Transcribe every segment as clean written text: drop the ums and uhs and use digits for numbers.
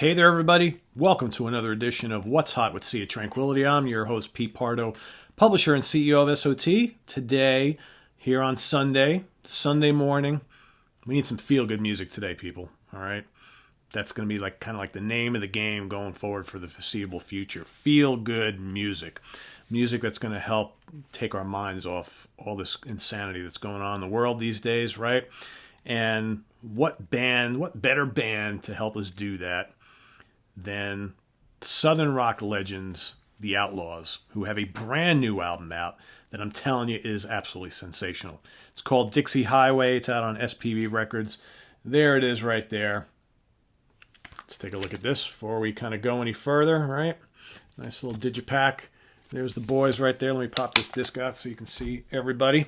Hey there, everybody. Welcome to another edition of What's Hot with Sea of Tranquility. I'm your host, Pete Pardo, publisher and CEO of SOT. Today, here on Sunday morning, we need some feel-good music today, people. All right? That's going to be kind of like the name of the game going forward for the foreseeable future. Feel-good music. Music that's going to help take our minds off all this insanity that's going on in the world these days, right? And what better band to help us do that than Southern rock legends, the Outlaws, who have a brand new album out that I'm telling you is absolutely sensational. It's called Dixie Highway. It's out on SPV Records. There it is right there. Let's take a look at this before we kind of go any further, right? Nice little digipack. There's the boys right there. Let me pop this disc out so you can see everybody.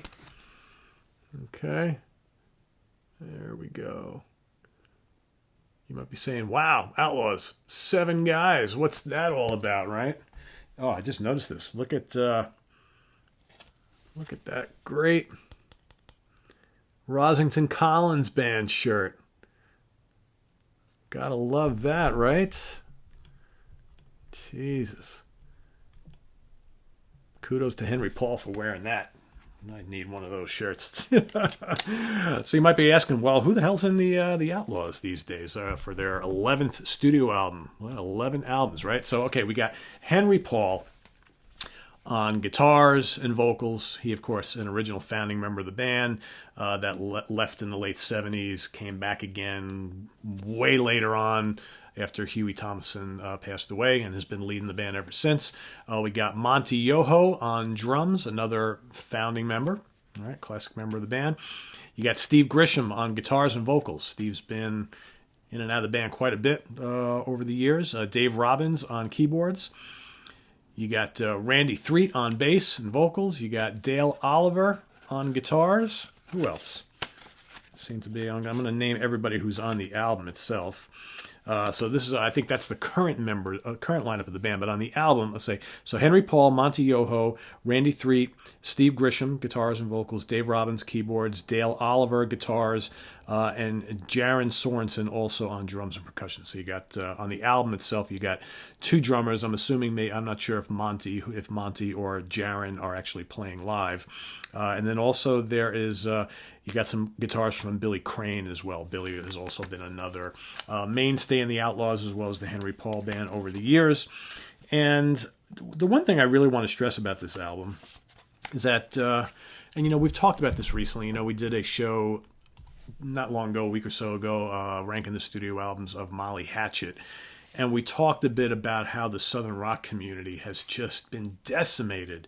Okay. There we go. You might be saying, wow, Outlaws, 7 guys. What's that all about, right? Oh, I just noticed this. Look at that great Rosington Collins Band shirt. Gotta love that, right? Jesus. Kudos to Henry Paul for wearing that. I need one of those shirts. So you might be asking, well, who the hell's in the Outlaws these days for their 11th studio album? Well, 11 albums, right? So, okay, we got Henry Paul on guitars and vocals. He, of course, an original founding member of the band that left in the late 70s, came back again way later on after Huey Thompson passed away, and has been leading the band ever since. We got Monte Yoho on drums, another founding member, all right, classic member of the band. You got Steve Grisham on guitars and vocals. Steve's been in and out of the band quite a bit over the years. Dave Robbins on keyboards. You got Randy Threet on bass and vocals. You got Dale Oliver on guitars. Who else? Seems to be. I'm going to name everybody who's on the album itself. So this is, I think that's the current lineup of the band. But on the album, let's say, so Henry Paul, Monte Yoho, Randy Threet, Steve Grisham, guitars and vocals, Dave Robbins, keyboards, Dale Oliver, guitars, and Jaron Sorensen also on drums and percussion. So you got, on the album itself, you got 2 drummers. I'm assuming, I'm not sure if Monte or Jaron are actually playing live. And then also there is, you got some guitars from Billy Crane as well. Billy has also been another mainstay in the Outlaws as well as the Henry Paul Band over the years. And the one thing I really want to stress about this album is that, and we've talked about this recently. We did a show not long ago, a week or so ago, ranking the studio albums of Molly Hatchet. And we talked a bit about how the Southern rock community has just been decimated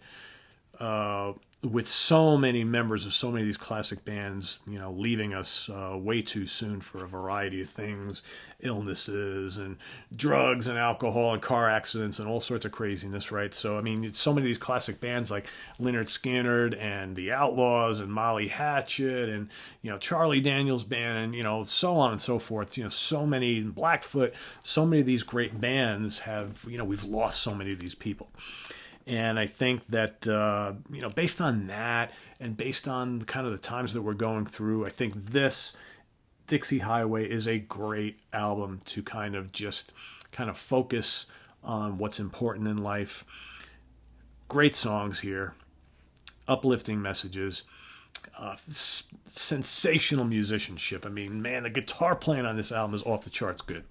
with so many members of so many of these classic bands, leaving us way too soon for a variety of things, illnesses and drugs and alcohol and car accidents and all sorts of craziness, right? So, so many of these classic bands like Lynyrd Skynyrd and the Outlaws and Molly Hatchet and, Charlie Daniels Band and, so on and so forth, so many, Blackfoot, so many of these great bands have, we've lost so many of these people. And I think that, based on that and based on kind of the times that we're going through, I think this Dixie Highway is a great album to kind of focus on what's important in life. Great songs here, uplifting messages, sensational musicianship. The guitar playing on this album is off the charts good.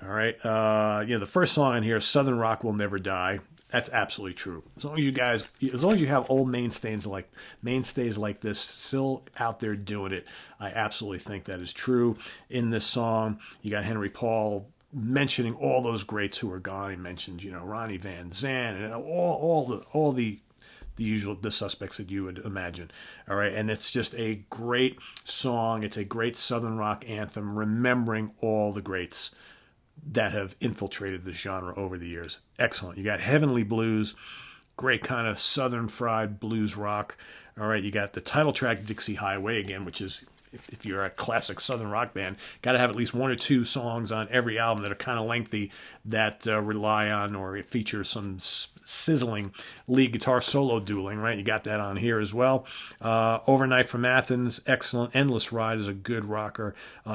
All right. The first song on here, Southern Rock Will Never Die. That's absolutely true. As long as you have old mainstays like this still out there doing it, I absolutely think that is true. In this song, you got Henry Paul mentioning all those greats who are gone. He mentioned, Ronnie Van Zant and all the usual suspects that you would imagine. All right, and it's just a great song. It's a great Southern rock anthem, remembering all the greats that have infiltrated this genre over the years. Excellent. You got Heavenly Blues, great kind of Southern fried blues rock. All right, you got the title track, Dixie Highway, again, which is, if you're a classic Southern rock band, got to have at least 1 or 2 songs on every album that are kind of lengthy that rely on or feature some sizzling lead guitar solo dueling, right? You got that on here as well. Overnight from Athens, excellent. Endless Ride is a good rocker.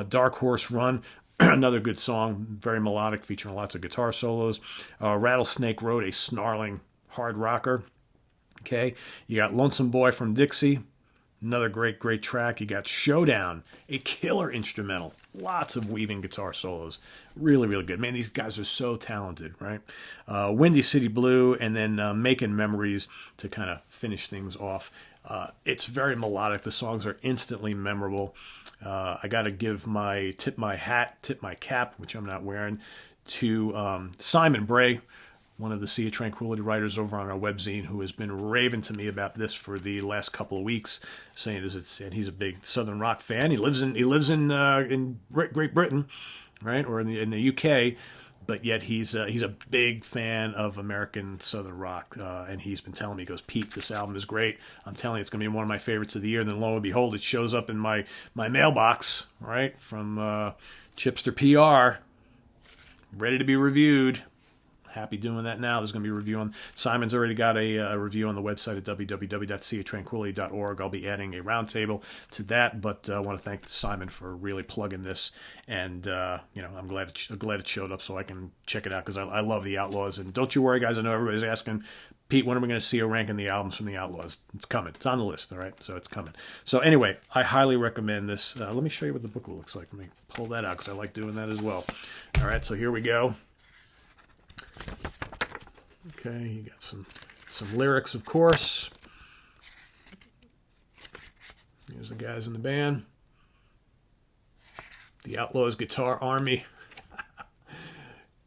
Dark Horse Run, Another good song, very melodic, featuring lots of guitar solos. Rattlesnake Road, a snarling hard rocker. Okay, you got Lonesome Boy from Dixie, another great track. You got Showdown, a killer instrumental. Lots of weaving guitar solos. Really good. Man, these guys are so talented, right? Windy City Blue, and then Making Memories to kind of finish things off. It's very melodic. The songs are instantly memorable. I got to give my tip my cap, which I'm not wearing, to Simon Bray, one of the Sea of Tranquility writers over on our webzine, who has been raving to me about this for the last couple of weeks, saying and he's a big Southern rock fan. He lives in Great Britain, right, or in the UK, but yet he's a big fan of American Southern rock, and he's been telling me, he goes, Pete, this album is great. I'm telling you, it's going to be one of my favorites of the year. And then lo and behold, it shows up in my mailbox, right, from Chipster PR, ready to be reviewed. Happy doing that now. There's going to be a review on. Simon's already got a review on the website at www.seatranquility.org. I'll be adding a roundtable to that, but I want to thank Simon for really plugging this, and I'm glad it showed up so I can check it out, because I love the Outlaws. And don't you worry, guys. I know everybody's asking, Pete, when are we going to see a ranking the albums from the Outlaws? It's coming. It's on the list, all right? So it's coming. So anyway, I highly recommend this. Let me show you what the booklet looks like. Let me pull that out, because I like doing that as well. All right, so here we go. Okay, you got some lyrics, of course. Here's the guys in the band. The Outlaws Guitar Army.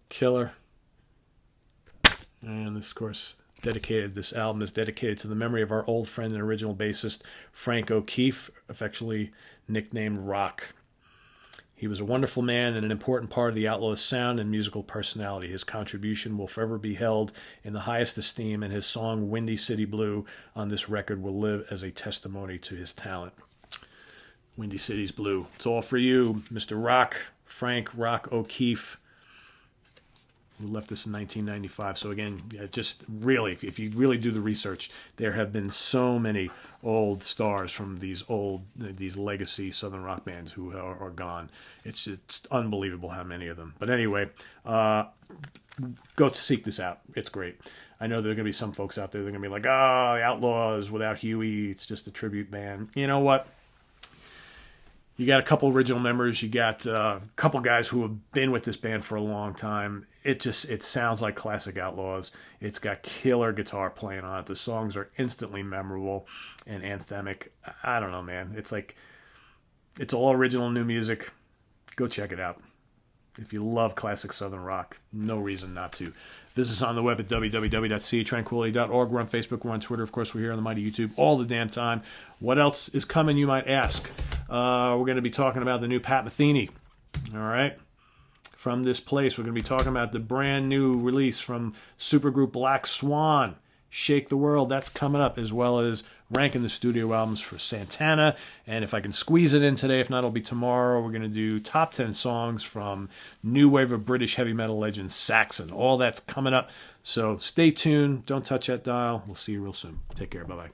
Killer. And this, of course, this album is dedicated to the memory of our old friend and original bassist, Frank O'Keefe, affectionately nicknamed Rock. He was a wonderful man and an important part of the Outlaws' sound and musical personality. His contribution will forever be held in the highest esteem, and his song Windy City Blue on this record will live as a testimony to his talent. Windy City's Blue. It's all for you, Mr. Frank Rock O'Keefe, who left us in 1995. So again, just really, if you really do the research, there have been so many old stars from these legacy Southern rock bands who are gone. It's unbelievable how many of them. But anyway, go seek this out. It's great. I know there are going to be some folks out there that are going to be like, oh, Outlaws without Huey, it's just a tribute band. You know what? You got a couple original members. You got a couple guys who have been with this band for a long time. It sounds like classic Outlaws. It's got killer guitar playing on it. The songs are instantly memorable and anthemic. I don't know, man. It's like, it's all original new music. Go check it out. If you love classic Southern rock, no reason not to. Visit us on the web at www.seatranquility.org. We're on Facebook. We're on Twitter. Of course, we're here on the mighty YouTube all the damn time. What else is coming, you might ask? We're going to be talking about the new Pat Metheny. All right? From this place, we're going to be talking about the brand new release from supergroup Black Swan, Shake the World. That's coming up, as well as ranking the studio albums for Santana. And if I can squeeze it in today, if not, it'll be tomorrow. We're going to do top 10 songs from new wave of British heavy metal legend Saxon. All that's coming up. So stay tuned. Don't touch that dial. We'll see you real soon. Take care. Bye-bye.